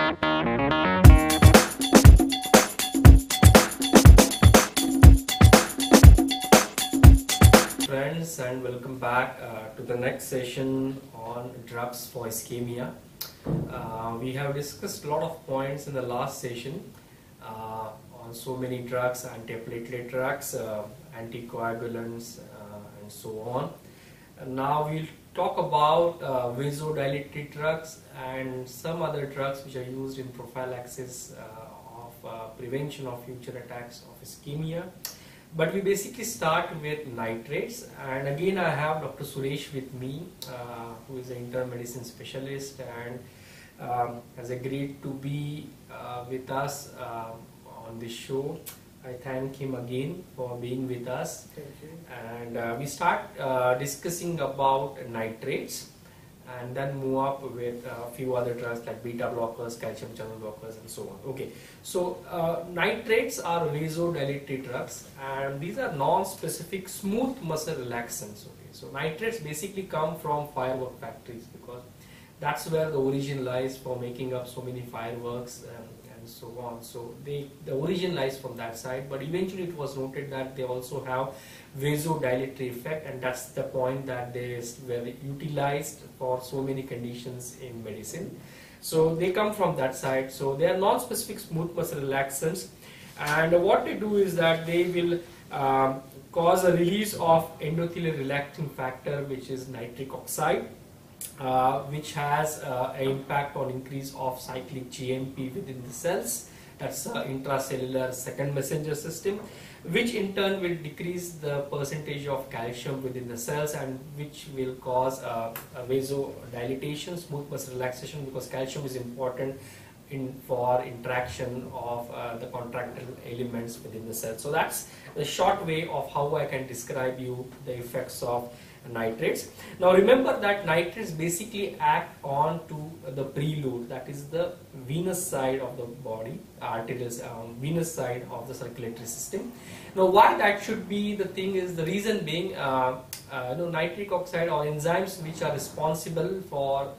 Friends, and welcome back to the next session on drugs for ischemia. We have discussed a lot of points in the last session on so many drugs, antiplatelet drugs, anticoagulants, and so on. And now we'll talk about vasodilated drugs and some other drugs which are used in prophylaxis of prevention of future attacks of ischemia. But we basically start with nitrates, and again I have Dr. Suresh with me, who is an internal medicine specialist and has agreed to be with us on this show. I thank him again for being with us. Thank you. And we start discussing about nitrates, and then move up with a few other drugs like beta blockers, calcium channel blockers, and so on. Okay, so nitrates are vasodilated drugs, and these are non-specific smooth muscle relaxants. Okay, so nitrates basically come from firework factories because that's where the origin lies for making up so many fireworks and so on. So the origin lies from that side, but eventually it was noted that they also have vasodilatory effect, and that's the point that they were utilized for so many conditions in medicine. So they come from that side. So they are non-specific smooth muscle relaxants, and what they do is that they will cause a release of endothelial relaxing factor, which is nitric oxide, which has an impact on increase of cyclic GMP within the cells. That's intracellular second messenger system, which in turn will decrease the percentage of calcium within the cells, and which will cause a vasodilatation, smooth muscle relaxation, because calcium is important for interaction of the contractile elements within the cell. So that's the short way of how I can describe you the effects of nitrates. Now remember that nitrates basically act on to the preload, that is the venous side of the body, arterial venous side of the circulatory system. Now why that should be the thing is, the reason being nitric oxide or enzymes which are responsible for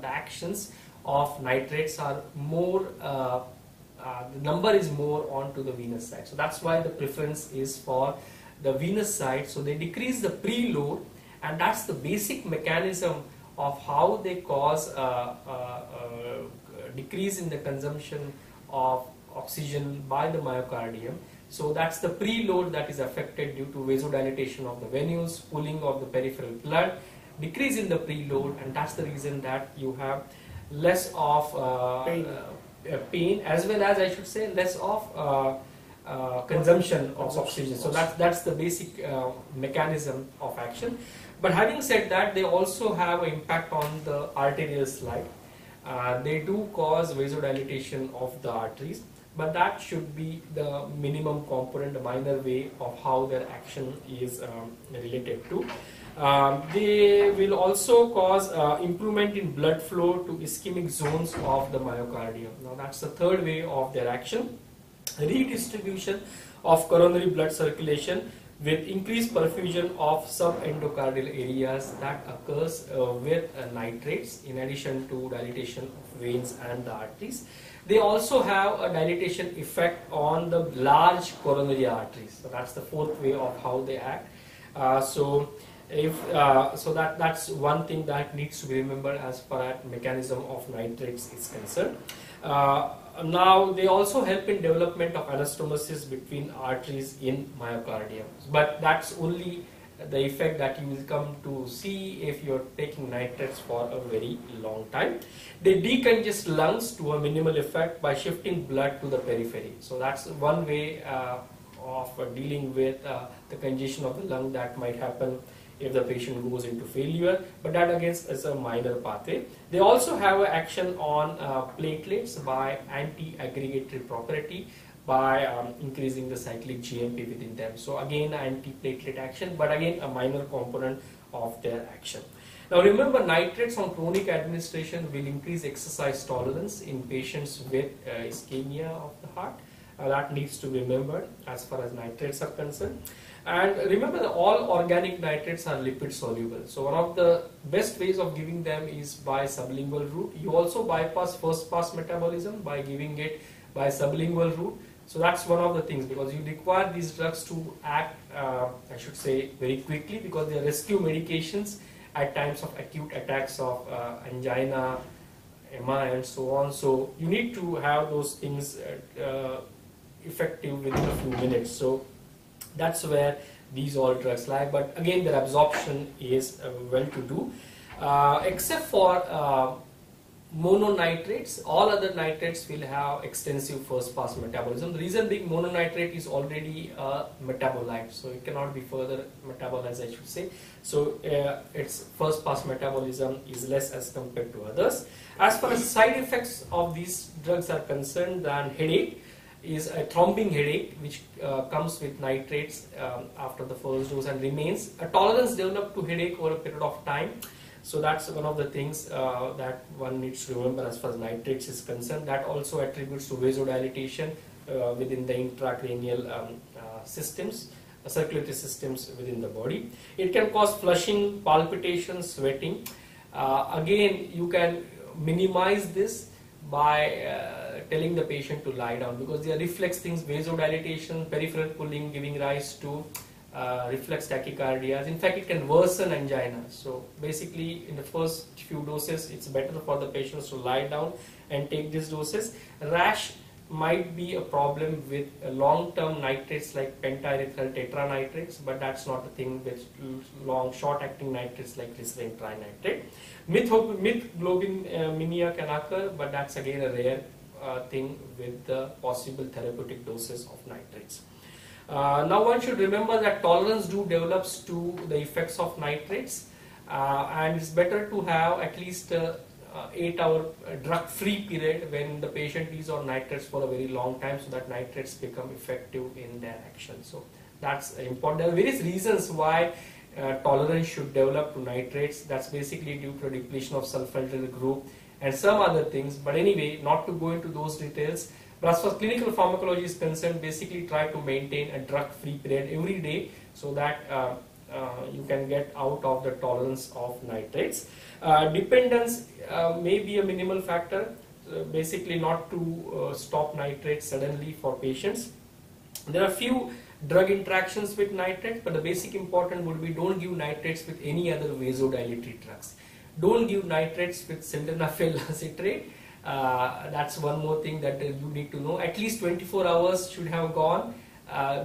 the actions of nitrates are more, the number is more onto the venous side. So that's why the preference is for the venous side. So they decrease the preload, and that's the basic mechanism of how they cause decrease in the consumption of oxygen by the myocardium. So that's the preload that is affected due to vasodilatation of the venules, pooling of the peripheral blood, decrease in the preload, and that's the reason that you have less of pain, as well as, I should say, less of consumption of oxygen. So that's the basic mechanism of action. But having said that, they also have an impact on the arterial slide. They do cause vasodilatation of the arteries, but that should be the minimum component, the minor way of how their action is related to. They will also cause improvement in blood flow to ischemic zones of the myocardium. Now that's the third way of their action. Redistribution of coronary blood circulation with increased perfusion of subendocardial areas that occurs with nitrates, in addition to dilatation of veins and the arteries. They also have a dilatation effect on the large coronary arteries. So that's the fourth way of how they act. That's one thing that needs to be remembered as far as mechanism of nitrates is concerned. Now they also help in development of anastomosis between arteries in myocardium, but that's only the effect that you will come to see if you're taking nitrates for a very long time. They decongest lungs to a minimal effect by shifting blood to the periphery. So that's one way of dealing with the congestion of the lung that might happen if the patient goes into failure, but that again is a minor pathway. They also have an action on platelets by anti-aggregatory property, by increasing the cyclic GMP within them. So again, anti-platelet action, but again a minor component of their action. Now remember, nitrates on chronic administration will increase exercise tolerance in patients with ischemia of the heart. That needs to be remembered as far as nitrates are concerned. And remember that all organic nitrates are lipid soluble. So one of the best ways of giving them is by sublingual route. You also bypass first pass metabolism by giving it by sublingual route. So that's one of the things, because you require these drugs to act, I should say, very quickly, because they are rescue medications at times of acute attacks of angina, MI and so on. So you need to have those things effective within a few minutes. So that's where these all drugs lie. But again, their absorption is well to do. Except for mononitrates, all other nitrates will have extensive first pass metabolism. The reason being, mononitrate is already a metabolite, so it cannot be further metabolized, I should say. So its first pass metabolism is less as compared to others. As far as side effects of these drugs are concerned, then headache is a thrombing headache which comes with nitrates after the first dose and remains. A tolerance developed to headache over a period of time. So that's one of the things that one needs to remember as far as nitrates is concerned. That also attributes to vasodilatation within the intracranial systems, circulatory systems within the body. It can cause flushing, palpitations, sweating. Again, you can minimize this by telling the patient to lie down, because they are reflex things, vasodilatation, peripheral pulling giving rise to reflex tachycardias. In fact, it can worsen angina. So basically, in the first few doses, it's better for the patients to lie down and take these doses. Rash might be a problem with long-term nitrates like pentyrethyl tetranitrates, but that's not a thing with short-acting nitrates like glycerin trinitrate. Mythglobinemia can occur, but that's again a rare thing with the possible therapeutic doses of nitrates. Now one should remember that tolerance develops to the effects of nitrates, and it's better to have at least 8-hour drug-free period when the patient is on nitrates for a very long time, so that nitrates become effective in their action. So that's important. There are various reasons why tolerance should develop to nitrates. That's basically due to depletion of sulfonyl group and some other things. But anyway, not to go into those details. But as far as clinical pharmacology is concerned, basically try to maintain a drug-free period every day, so that you can get out of the tolerance of nitrates. Dependence may be a minimal factor, basically not to stop nitrates suddenly for patients. There are few drug interactions with nitrates, but the basic important would be don't give nitrates with any other vasodilatory drugs. Don't give nitrates with sildenafil citrate. That's one more thing that you need to know. At least 24 hours should have gone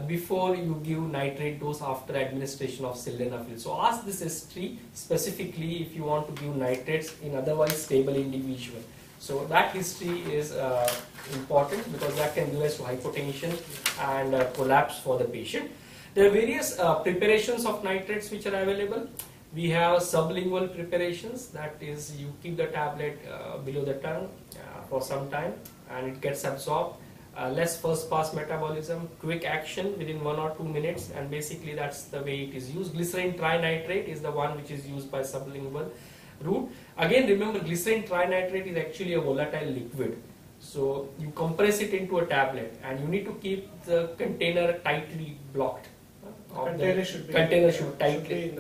before you give nitrate dose after administration of sildenafil. So ask this history specifically if you want to give nitrates in otherwise stable individual. So that history is important, because that can give us to hypotension and collapse for the patient. There are various preparations of nitrates which are available. We have sublingual preparations, that is, you keep the tablet below the tongue for some time and it gets absorbed. Less first pass metabolism, quick action within 1 or 2 minutes, and basically that's the way it is used. Glycerin trinitrate is the one which is used by sublingual route. Again, remember, glycerin trinitrate is actually a volatile liquid. So you compress it into a tablet and you need to keep the container tightly blocked. Container should be tightly.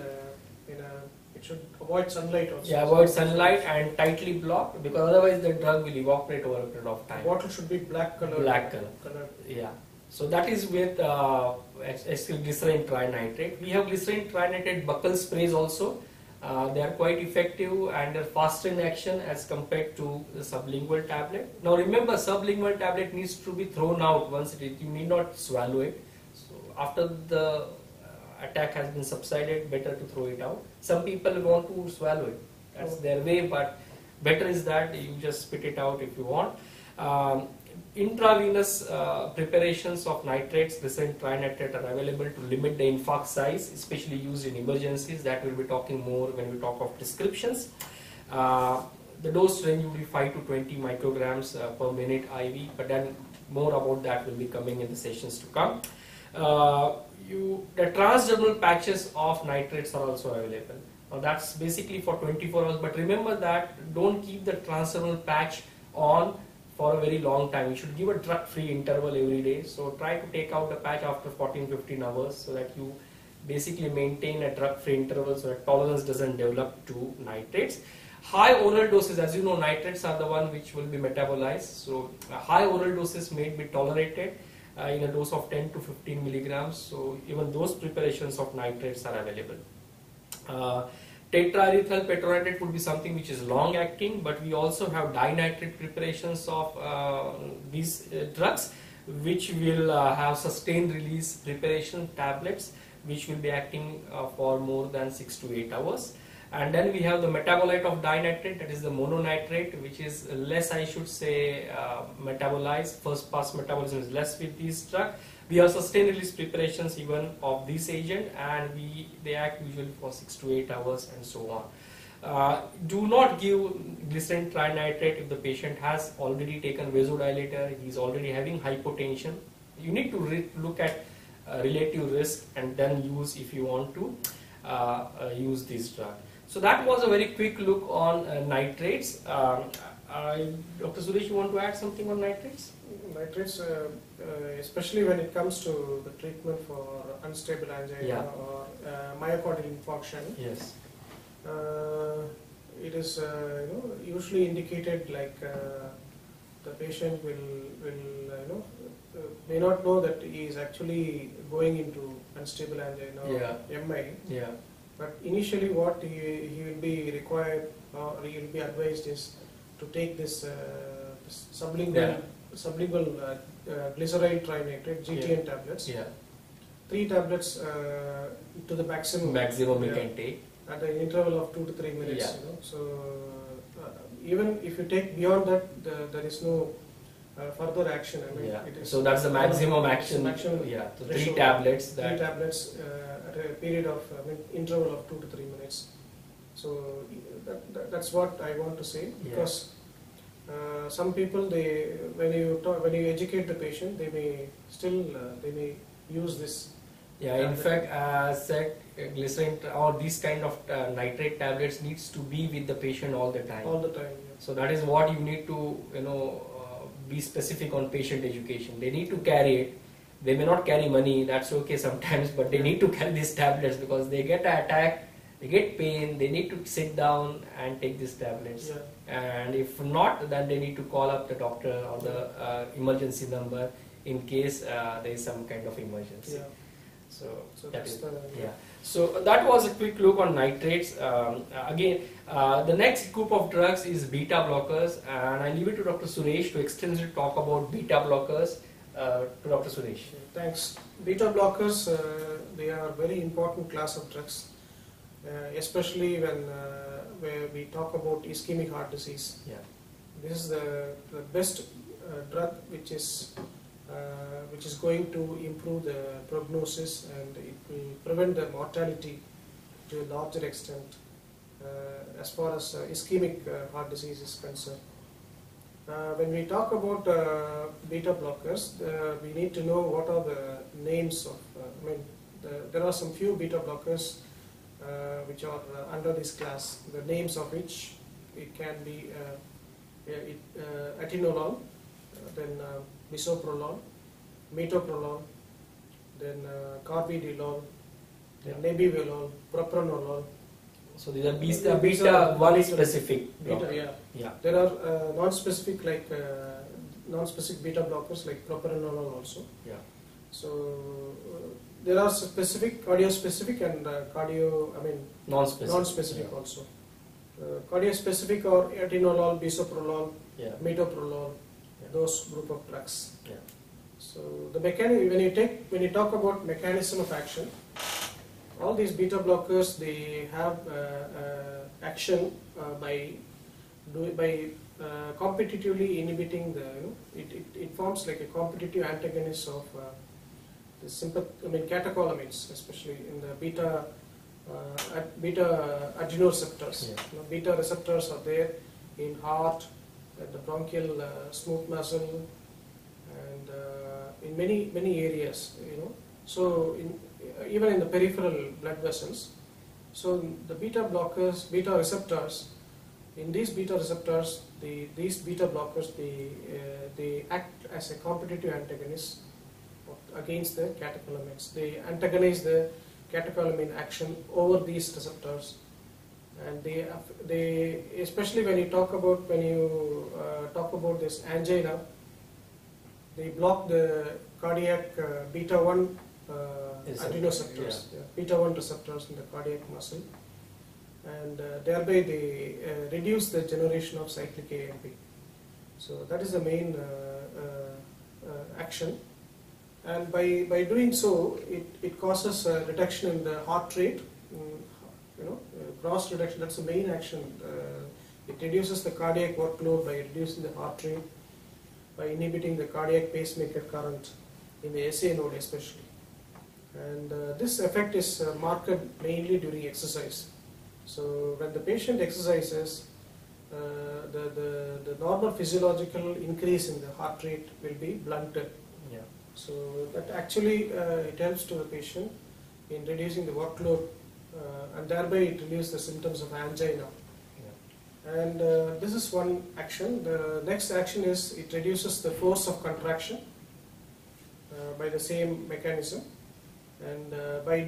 It should avoid sunlight also. Yeah, avoid sunlight and tightly blocked, because otherwise the drug will evaporate over a period of time. The bottle should be black color. Black color. Yeah. So that is with glycerin trinitrate. We have glycerin trinitrate buccal sprays also. They are quite effective and are faster in action as compared to the sublingual tablet. Now remember, sublingual tablet needs to be thrown out once you need not swallow it. So after the attack has been subsided, better to throw it out. Some people want to swallow it. That's their way, but better is that you just spit it out if you want. Intravenous preparations of nitrates, glycerin trinitrate, are available to limit the infarct size, especially used in emergencies. That we'll be talking more when we talk of prescriptions. The dose range will be 5 to 20 micrograms per minute IV, but then more about that will be coming in the sessions to come. The transdermal patches of nitrates are also available. Now that's basically for 24 hours, but remember that don't keep the transdermal patch on for a very long time. You should give a drug-free interval every day. So try to take out the patch after 14-15 hours so that you basically maintain a drug-free interval so that tolerance doesn't develop to nitrates. High oral doses, as you know, nitrates are the one which will be metabolized. So high oral doses may be tolerated in a dose of 10 to 15 milligrams. So even those preparations of nitrates are available. Tetraethyl petronitrate would be something which is long acting, but we also have dinitrate preparations of these drugs, which will have sustained release preparation tablets, which will be acting for more than 6 to 8 hours. And then we have the metabolite of dinitrate, that is the mononitrate, which is less, I should say, metabolized. First pass metabolism is less with this drug. We have sustained release preparations even of this agent, and they act usually for 6 to 8 hours and so on. Do not give glycerin trinitrate if the patient has already taken vasodilator, he is already having hypotension. You need to look at relative risk and then use if you want to use this drug. So that was a very quick look on nitrates. Dr. Suresh, you want to add something on nitrates? Nitrates, especially when it comes to the treatment for unstable angina or myocardial infarction. Yes. It is usually indicated like the patient will may not know that he is actually going into unstable angina or MI. Yeah. But initially, what he will be required or he will be advised is to take this sublingual glycerol trinitrate (GTN) tablets. Yeah. 3 tablets to the maximum. Maximum you can take at an interval of 2 to 3 minutes. Yeah. So even if you take beyond that, there is no further action. I mean, it is so that's the maximum action. Yeah. So 3 tablets. 3 tablets at a period of interval of 2 to 3 minutes. So that's what I want to say, because some people, when you educate the patient, they may use this. Yeah, in fact, said glycerin or these kind of nitrate tablets needs to be with the patient all the time. All the time. Yeah. So that is what you need to be specific on patient education. They need to carry it. They may not carry money, that's okay sometimes, but they need to carry these tablets because they get an attack, they get pain, they need to sit down and take these tablets. Yeah. And if not, then they need to call up the doctor or the emergency number in case there is some kind of emergency. Yeah. So that is So that was a quick look on nitrates. Again, the next group of drugs is beta blockers, and I leave it to Dr. Suresh to extensively talk about beta blockers. To Dr. Suresh. Thanks. Beta blockers, they are a very important class of drugs, especially where we talk about ischemic heart disease. Yeah. This is the best drug which is going to improve the prognosis, and it will prevent the mortality to a larger extent as far as ischemic heart disease is concerned. When we talk about beta blockers, we need to know what are the names of. There are some few beta blockers which are under this class. The names of which it can be atenolol, then bisoprolol, metoprolol, then carvedilol, then nebivolol, propranolol. So these are beta one specific. Beta, yeah. There are non-specific non-specific beta blockers like propranolol also. Yeah. So there are specific, cardio-specific and non-specific also. Cardio-specific or atenolol, bisoprolol, metoprolol, those group of drugs. Yeah. So the when you talk about mechanism of action, all these beta blockers, they have action by competitively inhibiting it forms like a competitive antagonist of the catecholamines, especially in the beta adrenoreceptors. Yeah. Beta receptors are there in heart, the bronchial smooth muscle, and in many areas. So even in the peripheral blood vessels. So the beta receptors. In these beta receptors, these beta blockers, they act as a competitive antagonist against the catecholamines. They antagonize the catecholamine action over these receptors, and they especially when you talk about this angina, they block the cardiac beta 1 adrenoceptors, beta 1 receptors in the cardiac muscle, and thereby they reduce the generation of cyclic AMP. So that is the main action, and by doing so, it causes a reduction in the heart rate, gross reduction. That's the main action. It reduces the cardiac workload by reducing the heart rate, by inhibiting the cardiac pacemaker current in the SA node especially. And this effect is marked mainly during exercise. So when the patient exercises, the normal physiological increase in the heart rate will be blunted. Yeah. So that actually it helps to the patient in reducing the workload, and thereby it relieves the symptoms of angina. Yeah. And this is one action. The next action is it reduces the force of contraction by the same mechanism, and by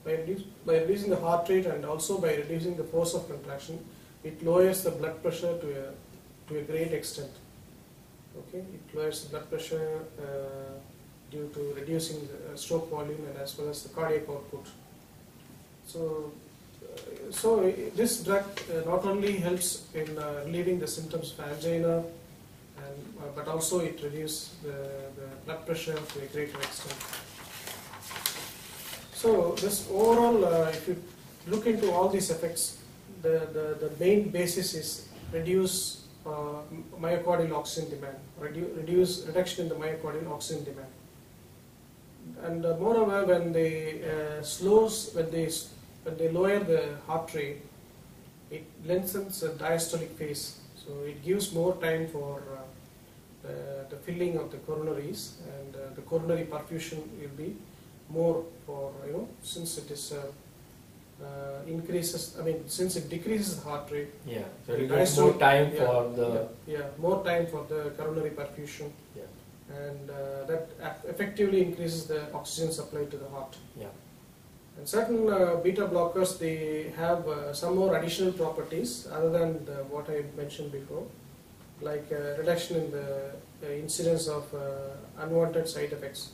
reducing the heart rate and also by reducing the force of contraction, it lowers the blood pressure to a great extent. Okay, it lowers the blood pressure due to reducing the stroke volume and as well as the cardiac output. So this drug not only helps in relieving the symptoms of angina, but also it reduces the blood pressure to a greater extent. So this overall, if you look into all these effects, the main basis is reduce myocardial oxygen demand, reduction in the myocardial oxygen demand. And moreover, when they lower the heart rate, it lengthens the diastolic phase. So it gives more time for the filling of the coronaries, and the coronary perfusion will be more for, since it is since it decreases the heart rate. Yeah, so you get more time for the more time for the coronary perfusion. Yeah. And that effectively increases the oxygen supply to the heart. Yeah. And certain beta blockers, they have some more additional properties other than what I mentioned before, like reduction in the incidence of unwanted side effects,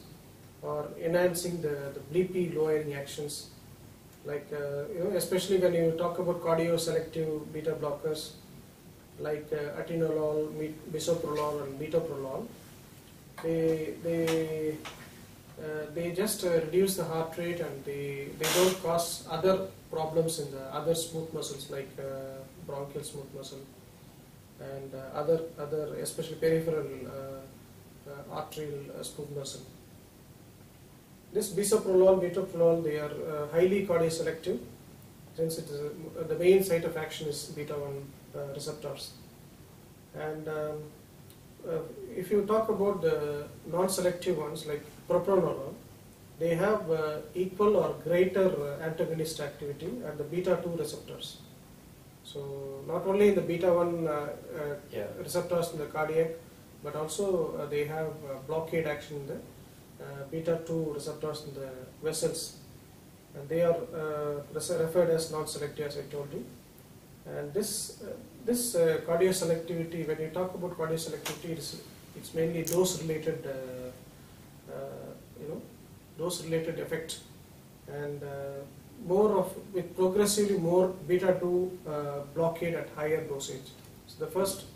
or enhancing the BP lowering actions, like especially when you talk about cardioselective beta blockers like atenolol, bisoprolol, and metoprolol. They just reduce the heart rate, and they don't cause other problems in the other smooth muscles like bronchial smooth muscle and other especially peripheral arterial smooth muscle. This bisoprolol, metoprolol, they are highly cardioselective, since it is the main site of action is beta 1 receptors. And if you talk about the non-selective ones like propranolol, they have equal or greater antagonist activity at the beta 2 receptors. So not only in the beta 1 receptors in the cardiac, but also they have blockade action in the beta 2 receptors in the vessels, and they are referred as non-selective, as I told you. And this cardioselectivity, when you talk about cardioselectivity, it's mainly dose-related, dose-related effect, and with progressively more beta 2 blockade at higher dosage. So the first,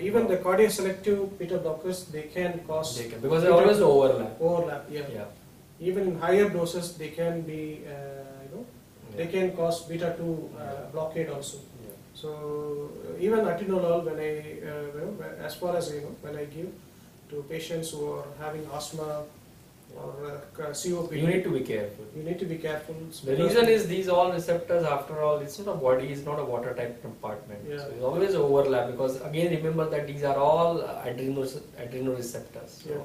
even the cardioselective beta blockers, they can cause because they always overlap. Yeah. Even in higher doses, they can be, they can cause beta 2 blockade also. So even atenolol, as far as when I give to patients who are having asthma or COPD, you need to be careful. You need to be careful. The reason is these all receptors, after all, it's not a body, it's not a watertight compartment. Yeah. So it's always overlap, because again remember that these are all adrenoreceptors. So yeah.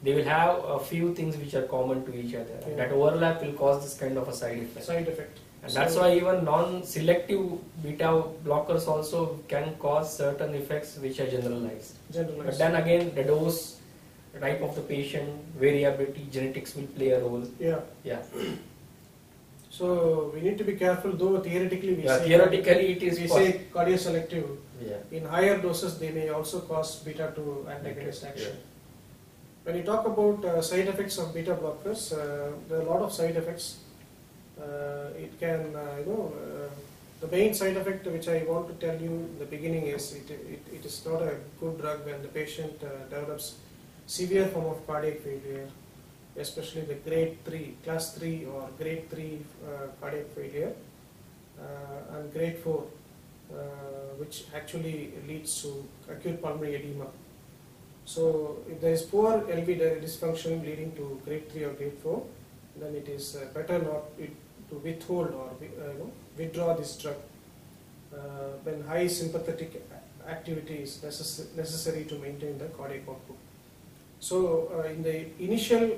They will have a few things which are common to each other. Yeah. That overlap will cause this kind of a side effect. And that's why even non-selective beta blockers also can cause certain effects which are generalized. But then again, the dose type of the patient, variability, genetics will play a role. Yeah. Yeah. So we need to be careful, though theoretically we Yeah, say theoretically it is we possible. say cardioselective. Yeah. In higher doses, they may also cause beta 2 antagonist action. Yeah. When you talk about side effects of beta blockers, there are a lot of side effects. It can, the main side effect which I want to tell you in the beginning is it is not a good drug when the patient develops severe form of cardiac failure, especially the grade 3, class 3 or grade 3 cardiac failure, and grade 4, which actually leads to acute pulmonary edema. So if there is poor LV dysfunction leading to grade 3 or grade 4, then it is better not to withhold or withdraw this drug when high sympathetic activity is necessary to maintain the cardiac output. So in the initial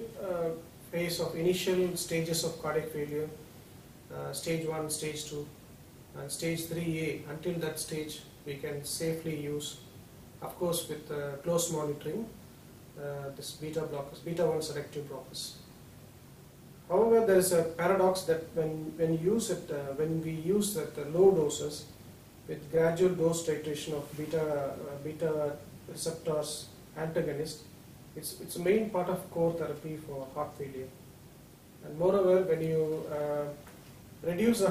phase of initial stages of cardiac failure, stage 1, stage 2 and stage 3A, until that stage we can safely use, of course with close monitoring, this beta blockers, beta 1 selective blockers. However, there is a paradox that when we use at low doses with gradual dose titration of beta receptors antagonist, it's a main part of core therapy for heart failure. And moreover, when you reduce the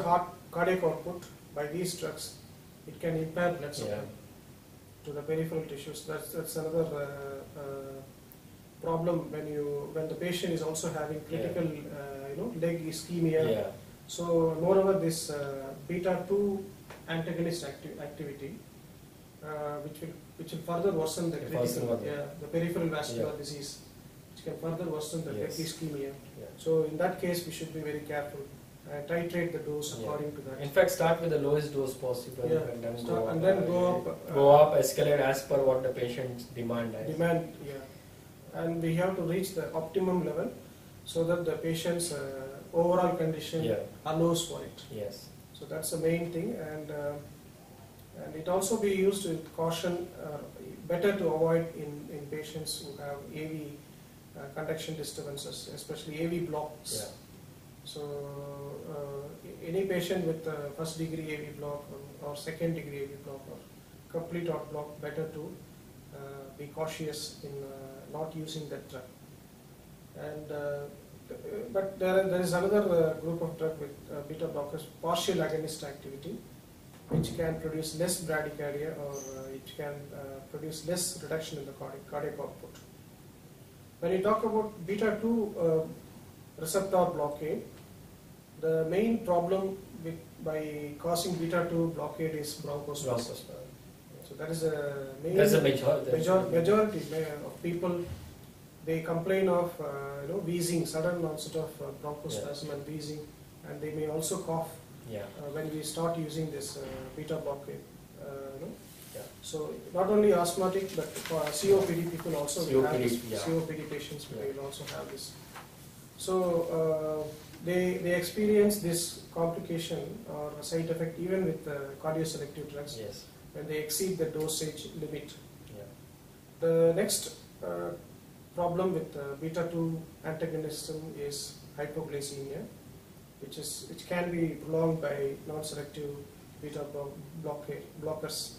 cardiac output by these drugs, it can impair blood supply to the peripheral tissues. That's another problem when the patient is also having critical leg ischemia. Yeah. So moreover, this beta 2 antagonist activity, which will further worsen the the peripheral vascular disease, which can further worsen the leg ischemia. Yeah. So in that case, we should be very careful. Titrate the dose according to that. In fact, start with the lowest dose possible and then go up, escalate as per what the patient's demand is. And we have to reach the optimum level so that the patient's overall condition allows for it. Yes. So that's the main thing, and it also be used with caution. Better to avoid in patients who have AV conduction disturbances, especially AV blocks. Yeah. So any patient with first degree AV block or second degree AV block or complete heart block, better to be cautious in not using that drug. And but there is another group of drug with beta blockers, partial agonist activity, which can produce less bradycardia or it can produce less reduction in the cardiac output. When you talk about beta 2 receptor blockade, the main problem by causing beta 2 blockade is bronchospasm. So that is a main. That's a majority of people. They complain of wheezing, sudden onset of bronchospasm and wheezing, and they may also cough when we start using this beta blockade. So not only asthmatic, but for COPD people also will have this. COPD patients will also have this. So they experience this complication or side effect even with cardioselective drugs when they exceed the dosage limit. The next problem with beta 2 antagonism is hypoglycemia, which can be prolonged by non-selective beta blockers.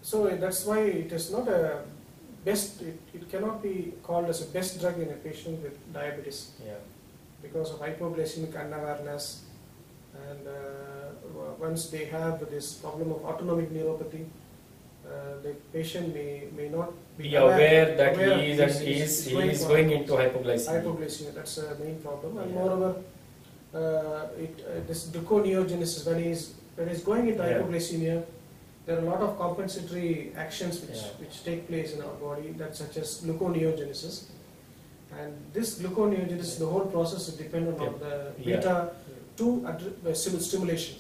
So that's why it is not a best. It cannot be called as a best drug in a patient with diabetes because of hypoglycemic unawareness, and once they have this problem of autonomic neuropathy, the patient may not be aware that he is going into hypoglycemia. Hypoglycemia, that's a main problem, and moreover, this gluconeogenesis, when he's going into hypoglycemia, there are a lot of compensatory actions which take place in our body, that such as gluconeogenesis, and this gluconeogenesis, the whole process is dependent on the beta 2 stimulation.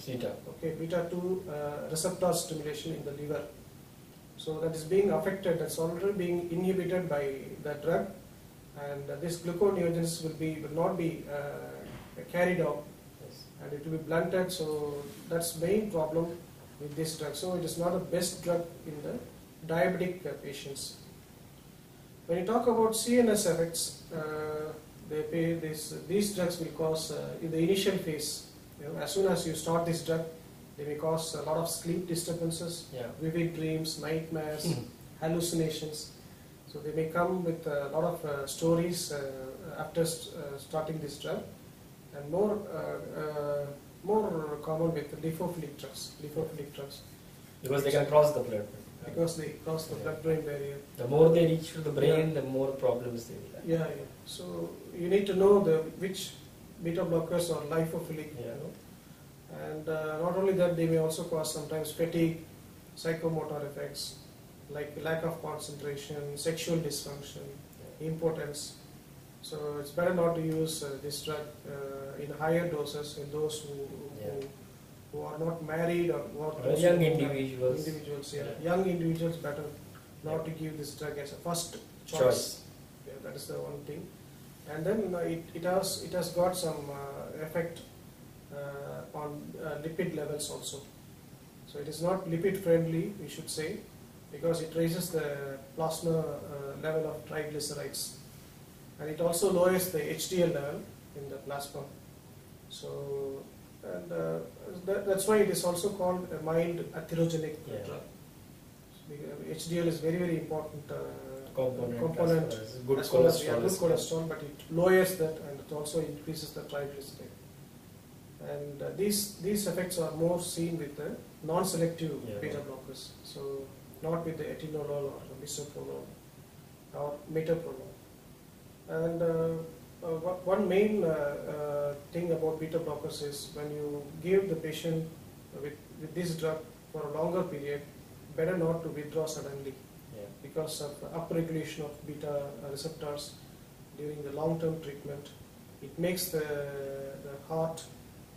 Beta 2 receptor stimulation in the liver. So that is being affected, that's already being inhibited by the drug, and this gluconeogenesis will not be carried out, and it will be blunted. So that's the main problem with this drug. So it is not the best drug in the diabetic patients. When you talk about CNS effects, these drugs will cause in the initial phase. As soon as you start this drug, they may cause a lot of sleep disturbances, Yeah. vivid dreams, nightmares, hallucinations. So they may come with a lot of stories after starting this drug, and more common with lipophilic drugs. Because they can cross the blood. Because they cross the blood-brain barrier. The more they reach to the brain, the more problems they will have. Yeah. So you need to know which beta blockers are lipophilic. Yeah. And not only that, they may also cause sometimes fatigue, psychomotor effects like lack of concentration, sexual dysfunction, impotence. So it's better not to use this drug in higher doses in those who are not married or young individuals. Young individuals, better not to give this drug as a first choice. Yeah, that is the one thing. And then it has got some effect on lipid levels also. So it is not lipid friendly, we should say, because it raises the plasma level of triglycerides, and it also lowers the HDL level in the plasma. So, and that's why it is also called a mild atherogenic drug. So HDL is very, very important component good well as good cholesterol, but it lowers that, and it also increases the triglyceride. And these effects are more seen with the non-selective beta blockers. So not with the atenolol or bisoprolol or metoprolol. And one main thing about beta blockers is when you give the patient with this drug for a longer period, better not to withdraw suddenly, because of upregulation of beta receptors during the long-term treatment. It makes the heart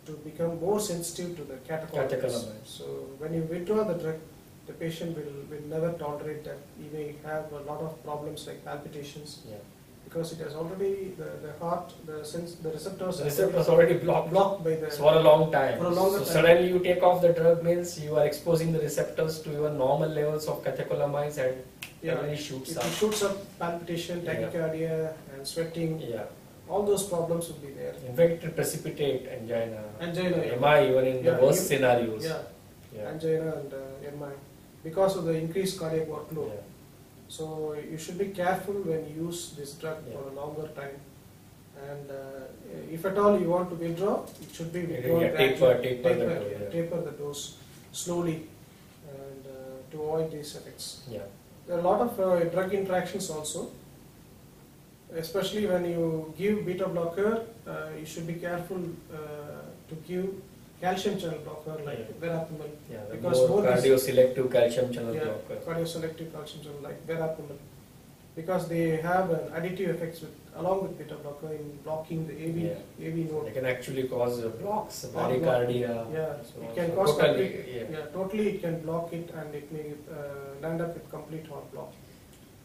to become more sensitive to the catecholamines. So when you withdraw the drug, the patient will never tolerate that. He may have a lot of problems like palpitations, because it has already the heart, the receptors already blocked by the for a long time. For a longer time. Suddenly you take off the drug means you are exposing the receptors to your normal levels of catecholamines, and it shoots up. It shoots up palpitation, tachycardia, and sweating. All those problems will be there. In fact, it precipitate angina. MI even in the worst scenarios. Angina and MI, because of the increased cardiac workload. So you should be careful when you use this drug for a longer time. And if at all you want to withdraw, it should be withdrawn taper the dose slowly, and to avoid these effects. There are a lot of drug interactions also. Especially when you give beta blocker, you should be careful to give calcium channel blocker like verapamil. Because both cardioselective calcium channel blocker. Cardioselective calcium channel like verapamil, because they have an additive effects along with beta blocker in blocking the AV node. They can actually cause blocks, bradycardia. It can cause totally. It can block it, and it may land up with complete heart block.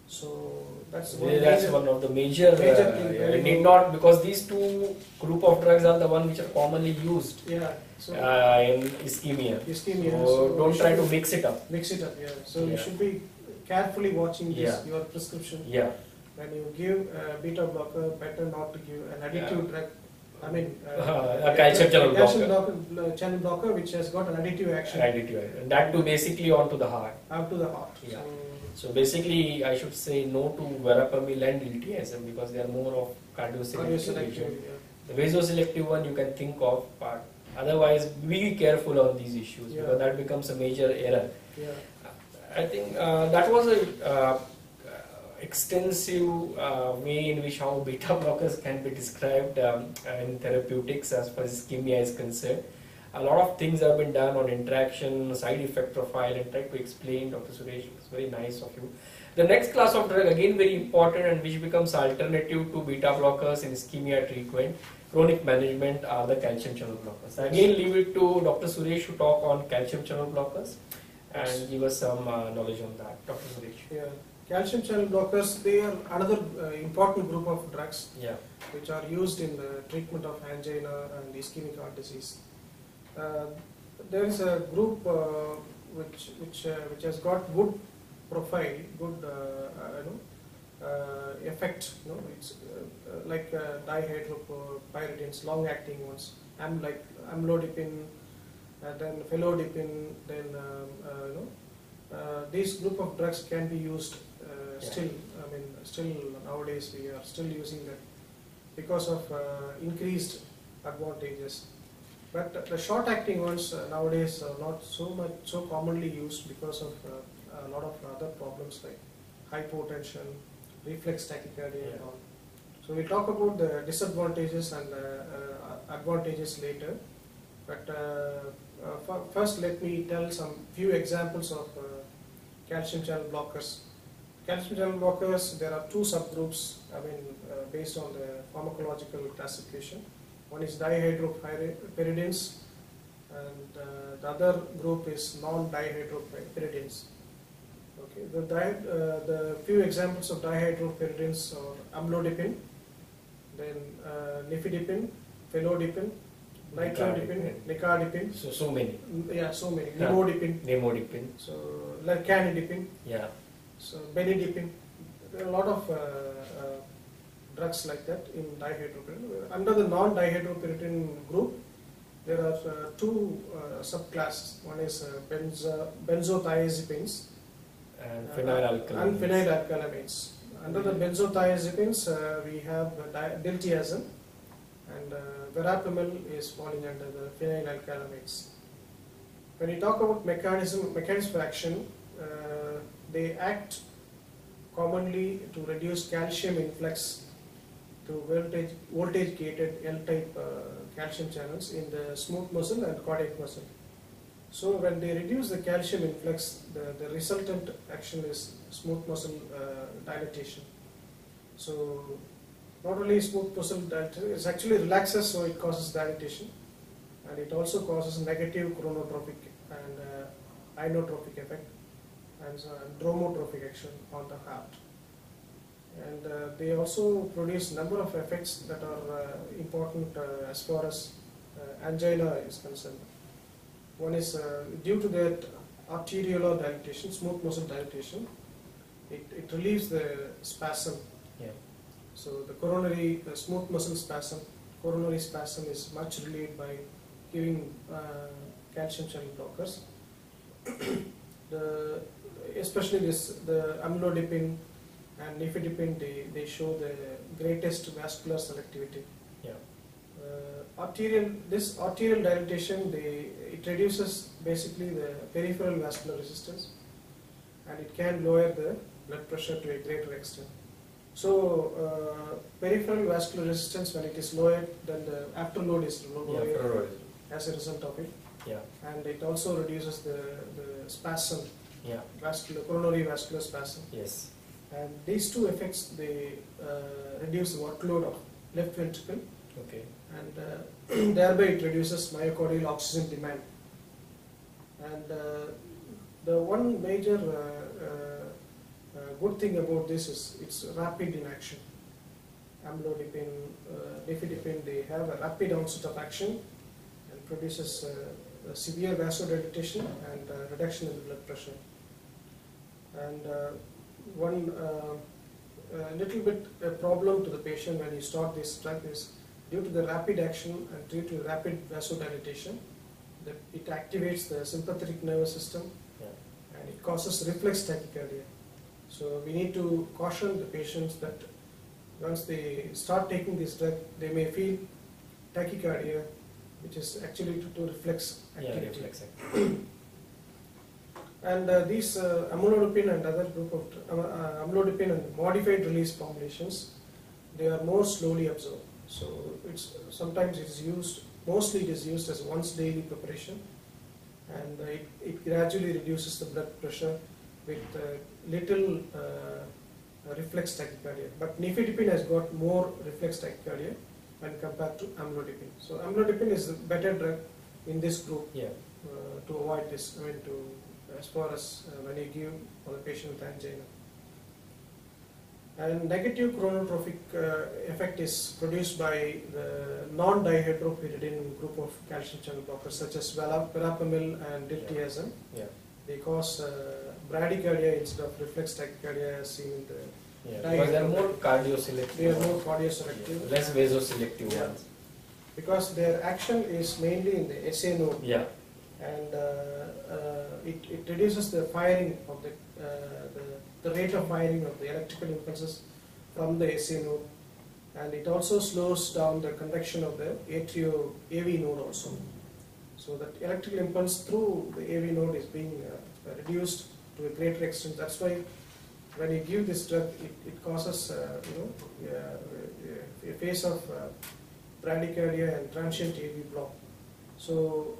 So that's one of the major thing. Need not, because these two group of drugs are the one which are commonly used in ischemia. So don't try to mix it up. So you should be carefully watching this, your prescription. When you give beta blocker, better not to give an additive drug. I mean, a calcium channel blocker which has got an additive action. And that too basically onto the heart. So basically, I should say no to verapamil and diltiazem, because they are more of cardioselective. The vasoselective one you can think of, but otherwise be careful on these issues, because that becomes a major error. I think that was a extensive way in which how beta blockers can be described in therapeutics as far as ischemia is concerned. A lot of things have been done on interaction, side effect profile, and try to explain. Dr. Suresh, it's very nice of you. The next class of drug, again very important, and which becomes alternative to beta blockers in ischemia treatment, chronic management, are the calcium channel blockers. Again, leave it to Dr. Suresh to talk on calcium channel blockers and give us some knowledge on that. Dr. Suresh. Calcium channel blockers, they are another important group of drugs which are used in the treatment of angina and ischemic heart disease. There is a group which has got good profile, good effect. It's like dihydropyridines, long-acting ones. Like amlodipine, then felodipine, then these group of drugs can be used still. I mean, still nowadays we are still using them because of increased advantages. But the short-acting ones nowadays are not so commonly used because of a lot of other problems like hypotension, reflex tachycardia, and all. So we'll talk about the disadvantages and advantages later. But first, let me tell some few examples of calcium channel blockers. Calcium channel blockers, there are two subgroups. I mean, based on the pharmacological classification. One is dihydropyridines, and the other group is non-dihydropyridines. Okay, the few examples of dihydropyridines are amlodipine, then nifedipine, felodipine, nitrodipine, nicardipine. So many. Yeah, so many. Nimodipine. So lercanidipine. Yeah. So benidipine. There are a lot of drugs like that in dihydropyridine. Under the non-dihydropyridine group, there are two subclasses. One is benzothiazepines and phenylalkylamines. Under the benzothiazepines, we have diltiazem, and verapamil is falling under the phenylalkylamines. When you talk about mechanism of action, they act commonly to reduce calcium influx to voltage gated L-type calcium channels in the smooth muscle and cardiac muscle. So when they reduce the calcium influx, the resultant action is smooth muscle dilatation. So not only smooth muscle dilatation, it actually relaxes, so it causes dilatation, and it also causes negative chronotrophic and inotropic effect and dromotrophic action on the heart. And they also produce number of effects that are important as far as angina is concerned. One is due to that arteriolar dilatation, smooth muscle dilatation, it relieves the spasm. Yeah. So the smooth muscle spasm, coronary spasm is much relieved by giving calcium channel blockers. Especially the amlodipine and nifedipine, they show the greatest vascular selectivity. Yeah. This arterial dilatation, it reduces basically the peripheral vascular resistance, and it can lower the blood pressure to a greater extent. So peripheral vascular resistance, when it is lowered, then the afterload is lowered as a result of it. Yeah. And it also reduces the spasm. Yeah. Coronary vascular spasm. Yes. And these two effects, they reduce the workload of left ventricle. Okay. And thereby it reduces myocardial oxygen demand. And the one major good thing about this is it's rapid in action. Amlodipine, nifedipine, they have a rapid onset of action and produces a severe vasodilatation and reduction in the blood pressure. And one little bit a problem to the patient when you start this drug is due to the rapid action and due to rapid vasodilatation, that it activates the sympathetic nervous system. Yeah. And it causes reflex tachycardia. So we need to caution the patients that once they start taking this drug, they may feel tachycardia, which is actually due to reflex activity. Yeah, reflex activity. And these amlodipine and other group of amlodipine and modified release formulations, they are more slowly absorbed. So sometimes it is used, mostly it is used as once daily preparation, and it gradually reduces the blood pressure with little reflex tachycardia. But nifedipine has got more reflex tachycardia when compared to amlodipine. So amlodipine is a better drug in this group. Yeah. To avoid this, I mean, as far as when you give for the patient with angina. And negative chronotrophic effect is produced by the non-dihydropyridine group of calcium channel blockers such as verapamil and diltiazem. Yeah. They cause bradycardia instead of reflex tachycardia as seen in the Yeah, because they are more cardioselective. They are more cardioselective. Yeah, less vasoselective Yeah. ones. Because their action is mainly in the SA node. Yeah. And it reduces the firing of the rate of firing of the electrical impulses from the SA node, and it also slows down the conduction of the atrio AV node also. So that electrical impulse through the AV node is being reduced to a greater extent. That's why when you give this drug, it causes a phase of bradycardia and transient AV block. So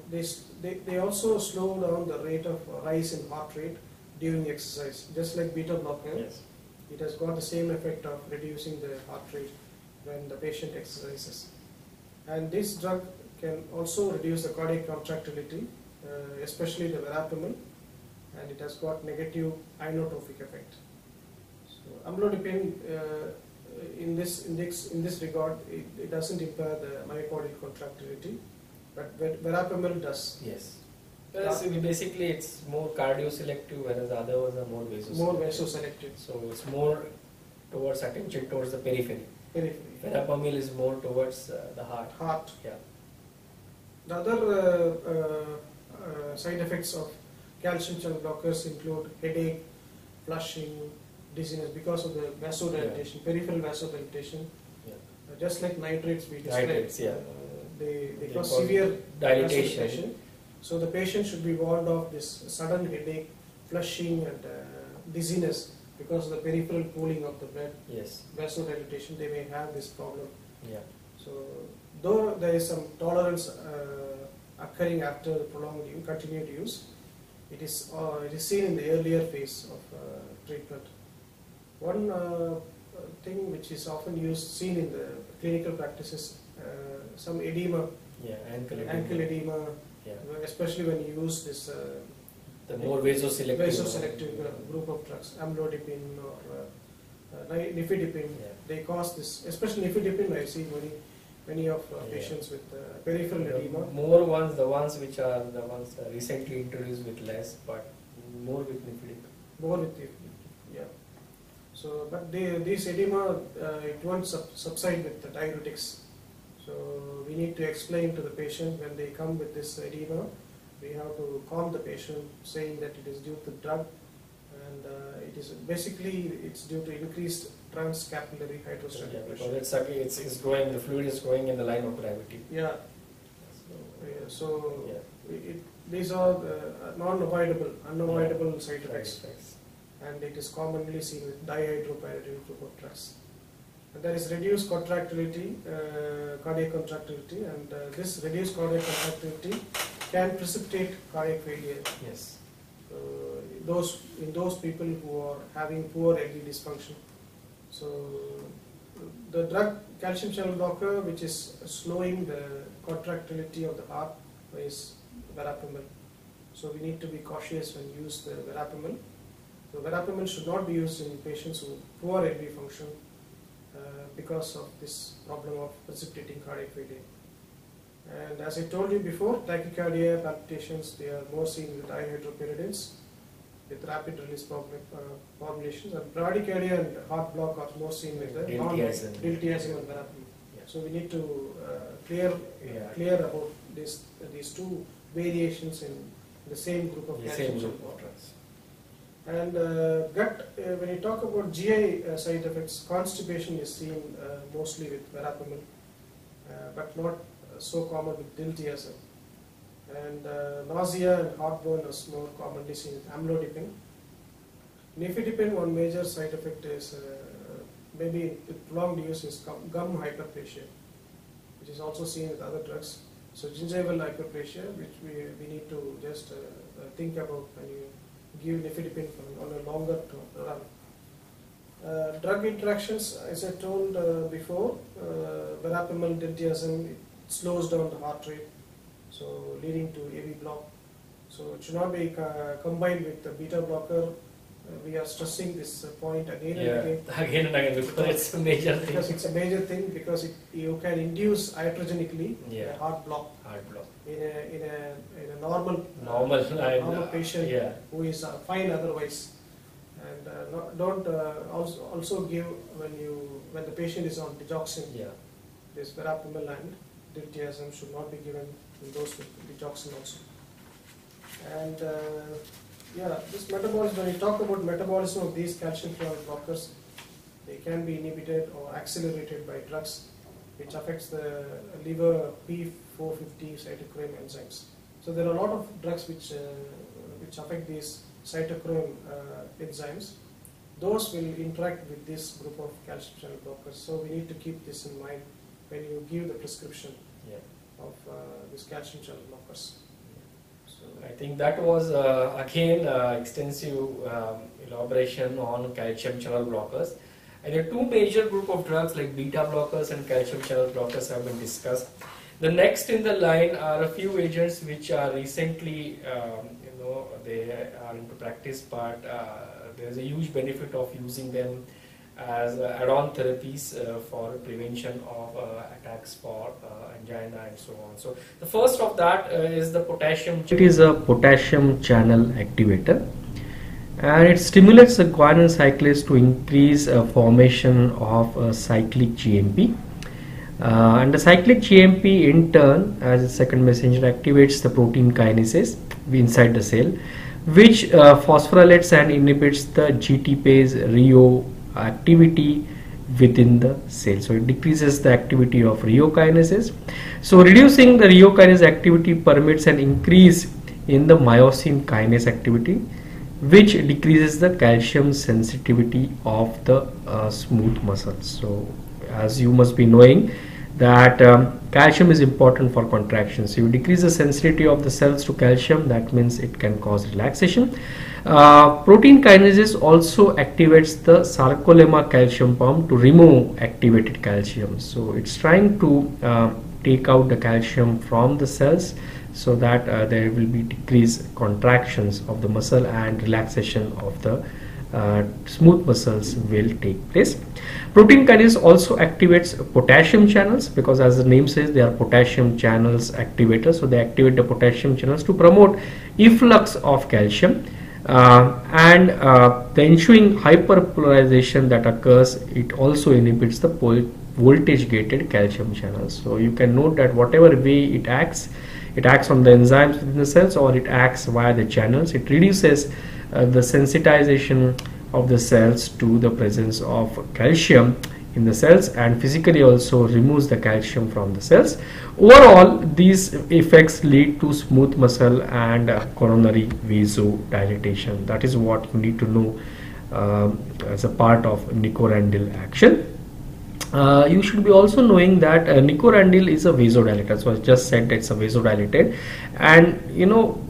they also slow down the rate of rise in heart rate during exercise, just like beta blocker. Yes. It has got the same effect of reducing the heart rate when the patient exercises. And this drug can also reduce the cardiac contractility, especially the verapamil, and it has got negative inotropic effect. So amlodipine, in this regard, it doesn't impair the myocardial contractility, but verapamil does. Yes. Whereas basically it's more cardioselective, whereas the other ones are more vasoselective. More vasoselective. So it's more towards attention towards the periphery. Verapamil is more towards the heart. Heart. Yeah. The other side effects of calcium channel blockers include headache, flushing, dizziness because of the vasodilatation, peripheral vasodilatation. Yeah. Just like nitrates we described. Nitrates, yeah. They cause severe dilatation. vasodilatation. So the patient should be warned of this sudden headache, flushing, and dizziness because of the peripheral pooling of the blood. Yes. Vasodilatation, they may have this problem. Yeah. So though there is some tolerance occurring after prolonged continued use, it is seen in the earlier phase of treatment. One thing which is often seen in the clinical practice is some edema. Yeah, ankle edema. Yeah. Especially when you use this the more vasoselective group of drugs, amlodipine or nifedipine. Yeah. They cause this, especially nifedipine. I see many of patients with peripheral edema. More ones, the ones which are the ones recently introduced with less, but more with nifedipine. More with yeah. So, but this edema it won't subside with the diuretics. So we need to explain to the patient when they come with this edema, we have to calm the patient, saying that it is due to drug, and it is basically it's due to increased transcapillary hydrostatic pressure. Because it's going, the fluid is going in the line of gravity. Yeah. These are unavoidable side effects, and it is commonly seen with dihydropyridine group of drugs. And there is reduced contractility, cardiac contractility, and this reduced cardiac contractility can precipitate cardiac failure. Yes. In those people who are having poor LV dysfunction. So the drug calcium channel blocker, which is slowing the contractility of the heart, is verapamil. So we need to be cautious when you use the verapamil. So verapamil should not be used in patients who have poor LV function, because of this problem of precipitating cardiac failure. And as I told you before, tachycardia, palpitations, they are more seen with dihydropyridines with rapid release formulations, and bradycardia and heart block are more seen with the diltiazem and verapamil. Yeah. So we need to clear about these two variations in the same group of calcium channel blockers. And gut, when you talk about GI side effects, constipation is seen mostly with verapamil, but not so common with diltiazem. And nausea and heartburn is more commonly seen with amlodipine. Nifedipine, one major side effect is maybe with prolonged use is gum hyperplasia, which is also seen with other drugs. So gingival hyperplasia, which we need to just think about when you give nifedipine on a longer run. Drug interactions, as I told before, verapamil, diltiazem, it slows down the heart rate, so leading to AV block. So it should not be combined with the beta blocker. We are stressing this point again and again. Because it's a major thing. Because it's a major thing, because you can induce iatrogenically a heart block. In a normal patient who is fine otherwise. And don't also give when the patient is on digoxin. Yeah. This verapamil and diltiazem should not be given in those with digoxin also. And this metabolism, when we talk about metabolism of these calcium channel blockers, they can be inhibited or accelerated by drugs which affects the liver P450 cytochrome enzymes. So there are a lot of drugs which affect these cytochrome enzymes. Those will interact with this group of calcium channel blockers. So we need to keep this in mind when you give the prescription of these calcium channel blockers. So I think that was again extensive elaboration on calcium channel blockers. And the two major group of drugs like beta blockers and calcium channel blockers have been discussed. The next in the line are a few agents which are recently, they are into practice, but there is a huge benefit of using them as add-on therapies for prevention of attacks for angina and so on. So the first of that is the potassium. It is a potassium channel activator, and it stimulates the guanine cyclase to increase formation of cyclic GMP. And the cyclic GMP in turn, as its second messenger, activates the protein kinases inside the cell, which phosphorylates and inhibits the GTPase RIO activity within the cell. So it decreases the activity of RIO kinases. So reducing the RIO kinase activity permits an increase in the myosin kinase activity, which decreases the calcium sensitivity of the smooth muscles. So as you must be knowing that calcium is important for contractions. So you decrease the sensitivity of the cells to calcium, that means it can cause relaxation. Protein kinases also activates the sarcolemma calcium pump to remove activated calcium. So it's trying to take out the calcium from the cells so that there will be decreased contractions of the muscle and relaxation of the smooth muscles will take place. Protein kinase also activates potassium channels, because as the name says, they are potassium channels activators. So they activate the potassium channels to promote efflux of calcium, and the ensuing hyperpolarization that occurs, it also inhibits the voltage gated calcium channels. So you can note that whatever way it acts on the enzymes within the cells, or it acts via the channels, it reduces the sensitization of the cells to the presence of calcium in the cells, and physically also removes the calcium from the cells. Overall, these effects lead to smooth muscle and coronary vasodilatation. That is what you need to know as a part of nicorandil action. You should be also knowing that nicorandil is a vasodilator. So I just said it's a vasodilator, and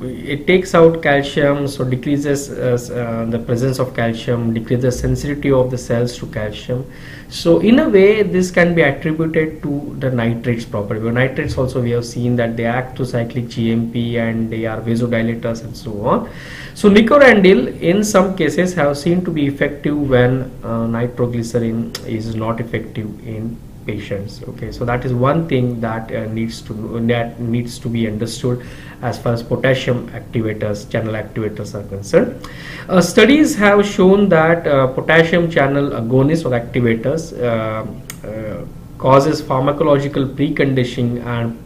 it takes out calcium, so decreases the presence of calcium, decreases sensitivity of the cells to calcium. So in a way, this can be attributed to the nitrates property. But nitrates also, we have seen that they act to cyclic GMP and they are vasodilators and so on. So nicorandil in some cases have seen to be effective when nitroglycerin is not effective in patients. Okay, so that is one thing that needs to be understood as far as potassium activators, channel activators are concerned. Studies have shown that potassium channel agonists or activators causes pharmacological preconditioning and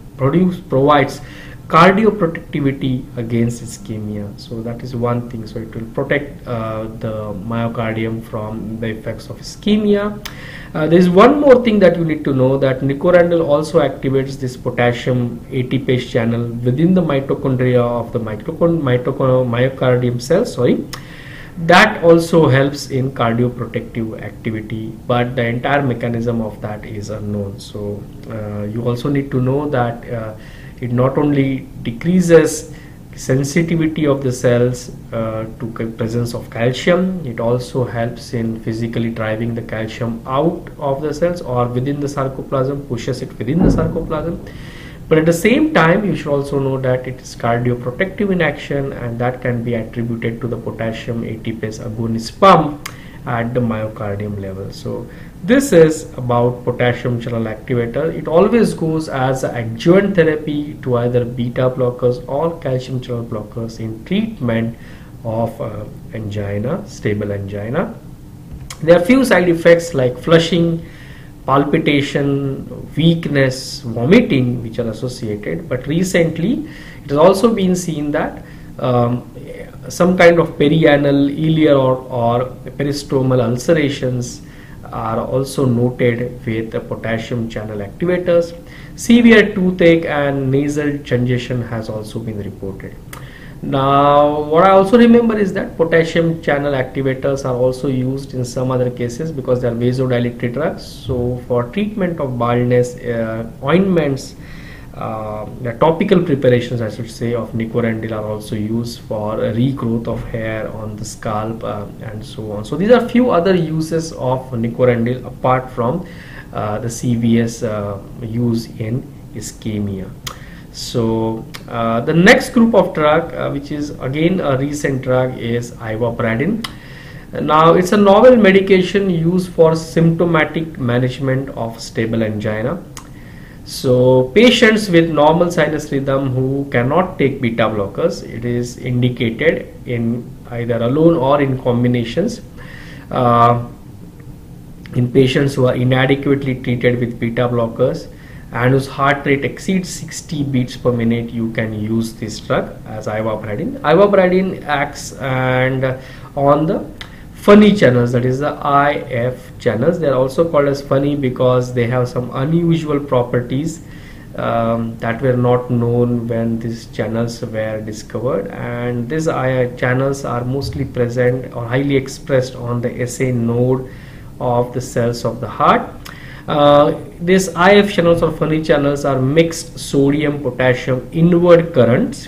provides cardioprotectivity against ischemia. So that is one thing. So it will protect the myocardium from the effects of ischemia. There is one more thing that you need to know, that nicorandil also activates this potassium ATPase channel within the mitochondria of the myocardium cells. That also helps in cardioprotective activity, but the entire mechanism of that is unknown. So you also need to know that it not only decreases sensitivity of the cells to presence of calcium, it also helps in physically driving the calcium out of the cells or within the sarcoplasm, pushes it within the sarcoplasm. But at the same time, you should also know that it is cardioprotective in action, and that can be attributed to the potassium ATPase agonist pump at the myocardium level. So this is about potassium channel activator. It always goes as an adjuvant therapy to either beta blockers or calcium channel blockers in treatment of angina, stable angina. There are few side effects like flushing, palpitation, weakness, vomiting, which are associated. But recently, it has also been seen that some kind of perianal, ileal, or peristromal ulcerations are also noted with the potassium channel activators. Severe toothache and nasal congestion has also been reported. Now, what I also remember is that potassium channel activators are also used in some other cases because they are vasodilatory drugs. So, for treatment of baldness, ointments, the topical preparations, I should say, of Nicorandil are also used for regrowth of hair on the scalp and so on. So, these are few other uses of Nicorandil apart from the CVS use in ischemia. So the next group of drug, which is again a recent drug, is ivabradine. Now it's a novel medication used for symptomatic management of stable angina. So patients with normal sinus rhythm who cannot take beta blockers, it is indicated in either alone or in combinations. In patients who are inadequately treated with beta blockers and whose heart rate exceeds 60 beats per minute, you can use this drug as ivabradine. Ivabradine acts and on the funny channels, that is the IF channels. They are also called as funny because they have some unusual properties that were not known when these channels were discovered, and these channels are mostly present or highly expressed on the SA node of the cells of the heart. These IF channels or funny channels are mixed sodium potassium inward currents,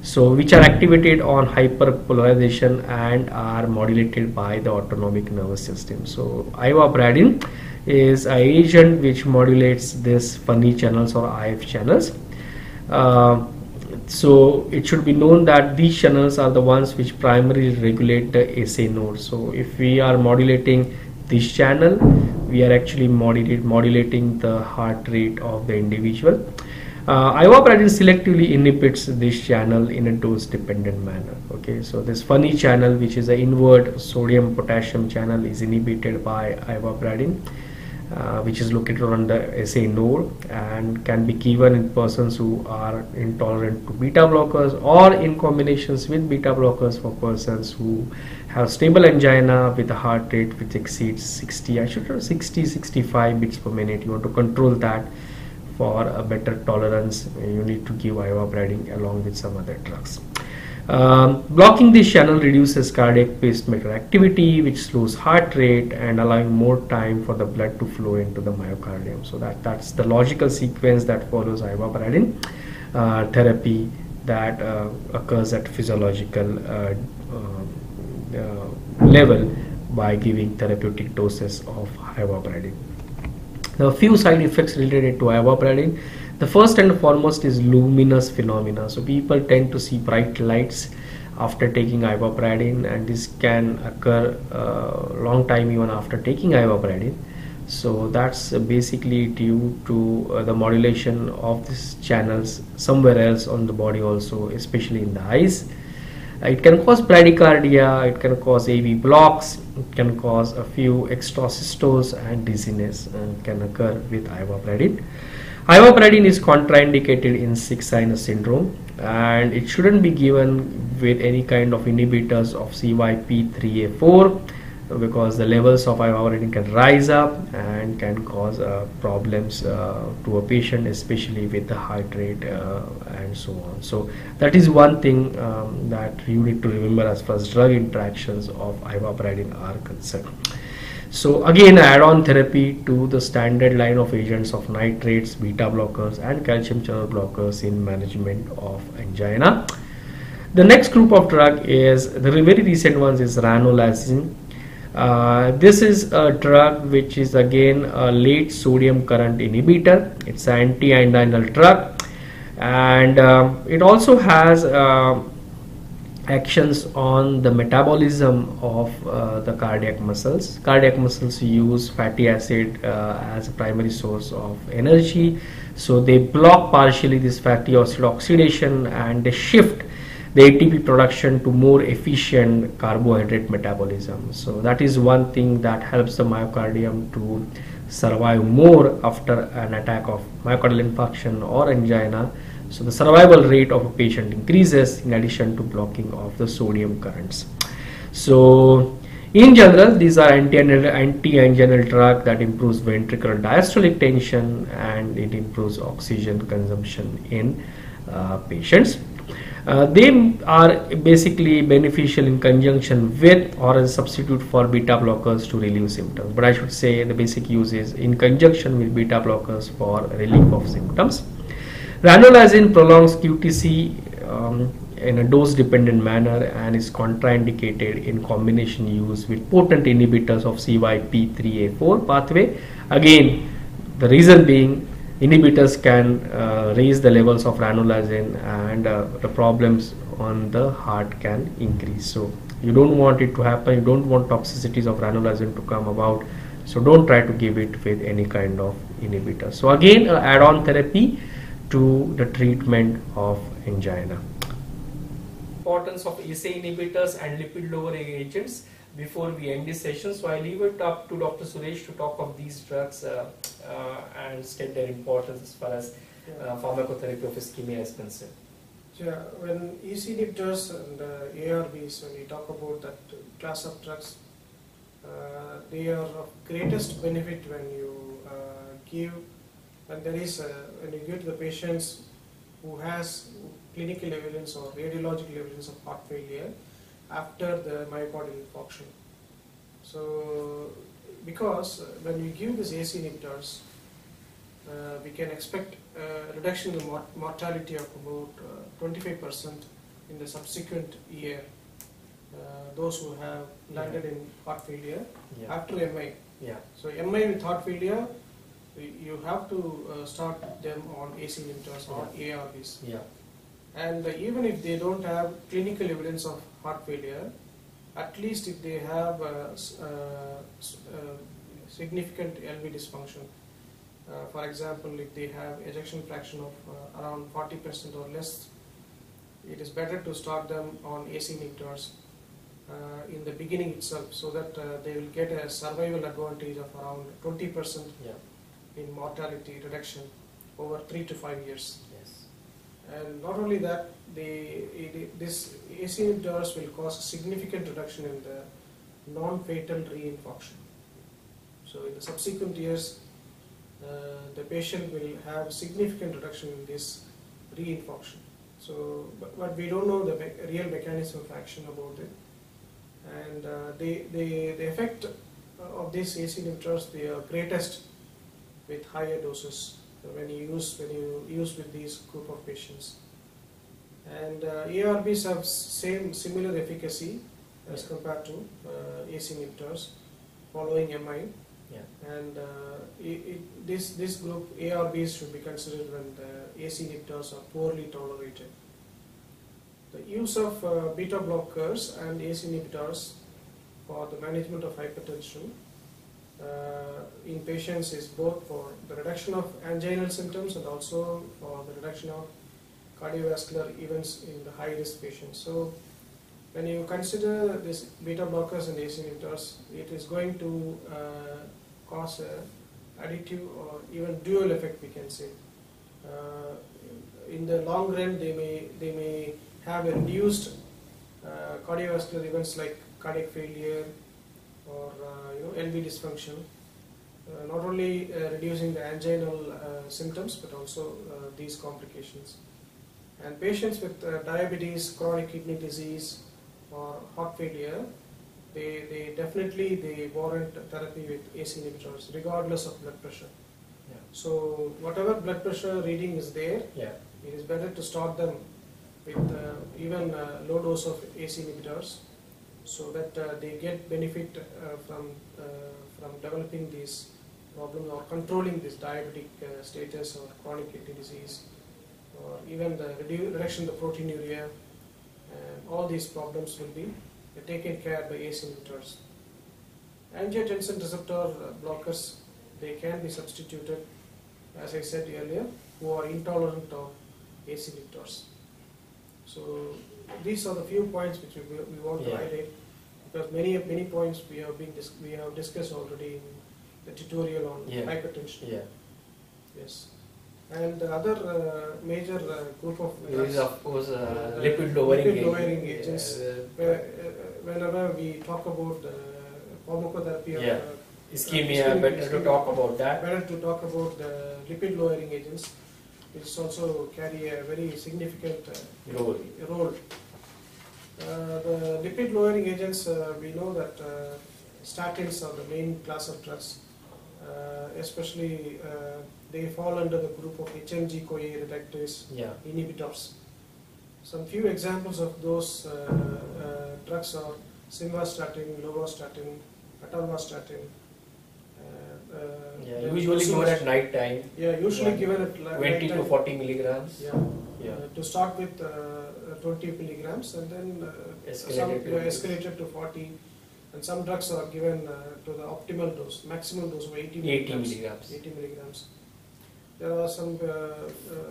so which are activated on hyperpolarization and are modulated by the autonomic nervous system. So ivabradine is an agent which modulates this funny channels or IF channels. So it should be known that these channels are the ones which primarily regulate the SA node. So if we are modulating this channel, we are actually modulating the heart rate of the individual. Ivabradine selectively inhibits this channel in a dose dependent manner. Okay, so this funny channel, which is an inward sodium potassium channel, is inhibited by ivabradine, which is located on the SA node and can be given in persons who are intolerant to beta blockers or in combinations with beta blockers for persons who have stable angina with a heart rate which exceeds 60-65 beats per minute. You want to control that. For a better tolerance, you need to give ivabradine along with some other drugs. Blocking this channel reduces cardiac pacemaker activity, which slows heart rate and allowing more time for the blood to flow into the myocardium. So that's the logical sequence that follows ivabradine therapy that occurs at physiological level by giving therapeutic doses of ivabradine. There are a few side effects related to ivabradine. The first and foremost is luminous phenomena. So people tend to see bright lights after taking ivabradine, and this can occur a long time even after taking ivabradine. So that's basically due to the modulation of these channels somewhere else on the body also, especially in the eyes. It can cause bradycardia, it can cause AV blocks, it can cause a few extrasystoles, and dizziness can occur with ivabradine. Ivabradine is contraindicated in sick sinus syndrome, and it shouldn't be given with any kind of inhibitors of CYP3A4 because the levels of ivabradine can rise up and can cause problems to a patient, especially with the heart rate and so on. So that is one thing that you need to remember as far as drug interactions of ivabradine are concerned. So again, add-on therapy to the standard line of agents of nitrates, beta blockers and calcium channel blockers in management of angina. The next group of drug is, the very recent ones, is ranolazine. This is a drug which is again a late sodium current inhibitor. It's an anti-anginal drug, and it also has actions on the metabolism of the cardiac muscles. Cardiac muscles use fatty acid as a primary source of energy, so they block partially this fatty acid oxidation and they shift the ATP production to more efficient carbohydrate metabolism. So that is one thing that helps the myocardium to survive more after an attack of myocardial infarction or angina. So the survival rate of a patient increases in addition to blocking of the sodium currents. So in general, these are anti-anginal drug that improves ventricular diastolic tension, and it improves oxygen consumption in patients. They are basically beneficial in conjunction with or as a substitute for beta blockers to relieve symptoms. But I should say the basic use is in conjunction with beta blockers for relief of symptoms. Ranolazine prolongs QTc in a dose-dependent manner and is contraindicated in combination use with potent inhibitors of CYP3A4 pathway. Again, the reason being inhibitors can raise the levels of ranolazine, and the problems on the heart can increase. So you don't want it to happen. You don't want toxicities of ranolazine to come about. So don't try to give it with any kind of inhibitor. So again, add-on therapy to the treatment of angina. Importance of ACE inhibitors and lipid lowering agents before we end this session. So I leave it up to Dr. Suresh to talk of these drugs and state their importance as far as pharmacotherapy of ischemia is concerned. Yeah, when ACE inhibitors and ARBs, when we talk about that class of drugs, they are of greatest benefit when you give, and there is when you give to the patients who has clinical evidence or radiological evidence of heart failure after the myocardial infarction. So, because when we give these ACE inhibitors, we can expect a reduction in mortality of about 25% in the subsequent year. Those who have landed in heart failure after MI. Yeah. So MI with heart failure, you have to start them on ACE inhibitors or ARBs. Yeah. And even if they don't have clinical evidence of heart failure, at least if they have significant LV dysfunction, for example, if they have ejection fraction of around 40% or less, it is better to start them on ACE inhibitors in the beginning itself, so that they will get a survival advantage of around 20% in mortality reduction over 3 to 5 years. Yes. And not only that, this ACE inhibitors will cause a significant reduction in the non-fatal reinfarction. So in the subsequent years, the patient will have significant reduction in this reinfarction. So, but we don't know the real mechanism of action about it. And the effect of these ACE inhibitors, they are greatest with higher doses when you use with these group of patients. And ARBs have similar efficacy as compared to ACE inhibitors following MI. Yeah. And this group ARBs should be considered when the ACE inhibitors are poorly tolerated. The use of beta blockers and ACE inhibitors for the management of hypertension in patients is both for the reduction of anginal symptoms and also for the reduction of cardiovascular events in the high-risk patients. So when you consider this beta blockers and ACE inhibitors, it is going to cause a additive or even dual effect, we can say. In the long run, they may have a reduced cardiovascular events like cardiac failure or LV dysfunction, not only reducing the anginal symptoms but also these complications. And patients with diabetes, chronic kidney disease or heart failure, they definitely warrant therapy with ACE inhibitors regardless of blood pressure. Yeah. So whatever blood pressure reading is there, it is better to start them with even low dose of ACE inhibitors, so that they get benefit from developing these problems or controlling this diabetic status or chronic kidney disease, or even the reduction of the proteinuria. All these problems will be taken care by ACE inhibitors. Angiotensin receptor blockers, they can be substituted, as I said earlier, who are intolerant of ACE inhibitors. So these are the few points which we want to highlight, because many points we have discussed already in the tutorial on hypertension. Yeah. Yes. And the other major group of drugs is of course lipid lowering agents. Whenever we talk about pharmacotherapy, ischemia, better to talk about that. Better to talk about the lipid lowering agents, which also carry a very significant role. The lipid lowering agents, we know that statins are the main class of drugs, especially they fall under the group of HMG-CoA reductase inhibitors. Some few examples of those drugs are simvastatin, lovastatin, atorvastatin. Usually given at night time. Yeah, usually given at 20 to 40 milligrams. To start with 20 milligrams and then escalated to 40. And some drugs are given to the optimal dose, maximum dose of 80 milligrams. 80 milligrams. There are some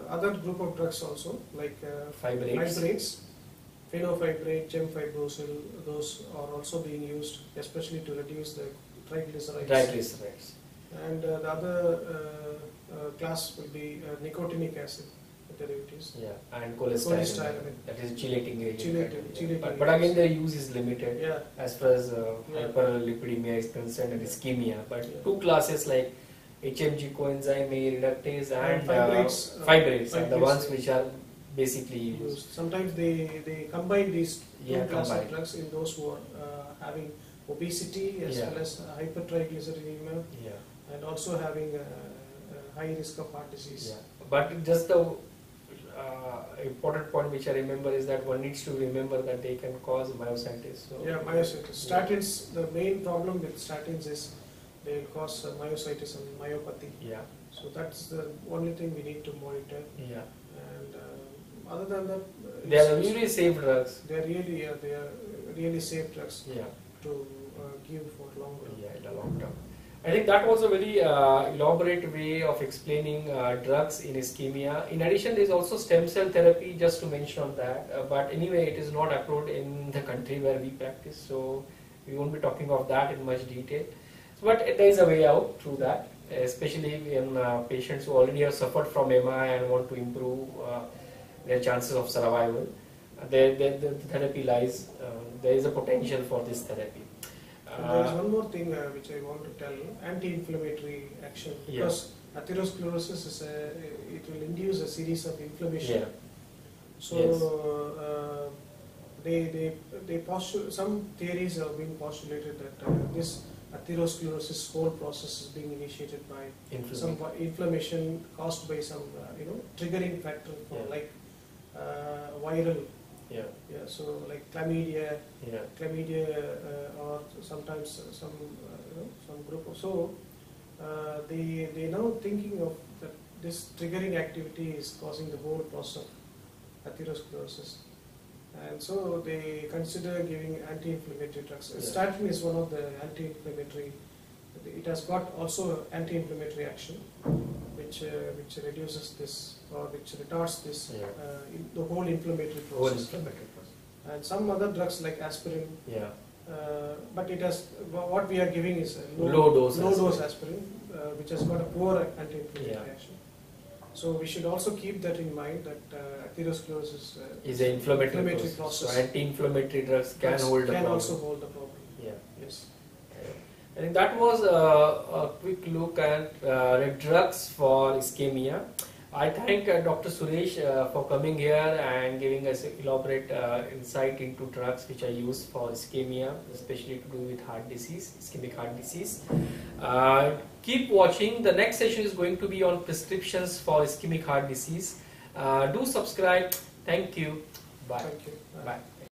other group of drugs also, like fibrates, fenofibrate, gemfibrozil. Those are also being used, especially to reduce the triglycerides. And the other class will be nicotinic acid derivatives. And cholestyramine. That is chelating agent. But again, their use is limited as far as hyperlipidemia is concerned and ischemia. But two classes like HMG coenzyme A reductase and fibrates are the ones which are basically used. Sometimes they combine these two classes of drugs in those who are having obesity as well as hypertriglyceridemia and also having a high risk of heart disease. But just the important point which I remember is that one needs to remember that they can cause myositis. So myositis. Statins, the main problem with statins is they cause myositis and myopathy. So that's the only thing we need to monitor. And other than that, they are really safe drugs. They are really safe drugs to give for long term. In the long term. I think that was a very elaborate way of explaining drugs in ischemia. In addition, there is also stem cell therapy, just to mention on that. But anyway, it is not approved in the country where we practice, so we won't be talking of that in much detail. But there is a way out through that, especially in patients who already have suffered from MI and want to improve their chances of survival. The therapy lies, there is a potential for this therapy. There is one more thing which I want to tell: anti-inflammatory action. Because atherosclerosis is it will induce a series of inflammation. So they postulate, some theories are being postulated that this atherosclerosis whole process is being initiated by some inflammation caused by some triggering factor for like viral. So like chlamydia, or sometimes some group of, so they now thinking of that this triggering activity is causing the whole process of atherosclerosis, and so they consider giving anti-inflammatory drugs. Statin is one of the anti-inflammatory. It has got also anti-inflammatory action, which reduces this or which retards this the whole inflammatory process. And some other drugs like aspirin. But it has what we are giving is low dose aspirin, which has got a poor anti-inflammatory action. So we should also keep that in mind that atherosclerosis is an inflammatory process. So anti-inflammatory drugs can hold the problem. Also hold the problem. Yes. I think that was a quick look at drugs for ischemia. I thank Dr. Suresh for coming here and giving us elaborate insight into drugs which are used for ischemia, especially to do with heart disease, ischemic heart disease. Keep watching. The next session is going to be on prescriptions for ischemic heart disease. Do subscribe. Thank you. Bye. Thank you. Bye.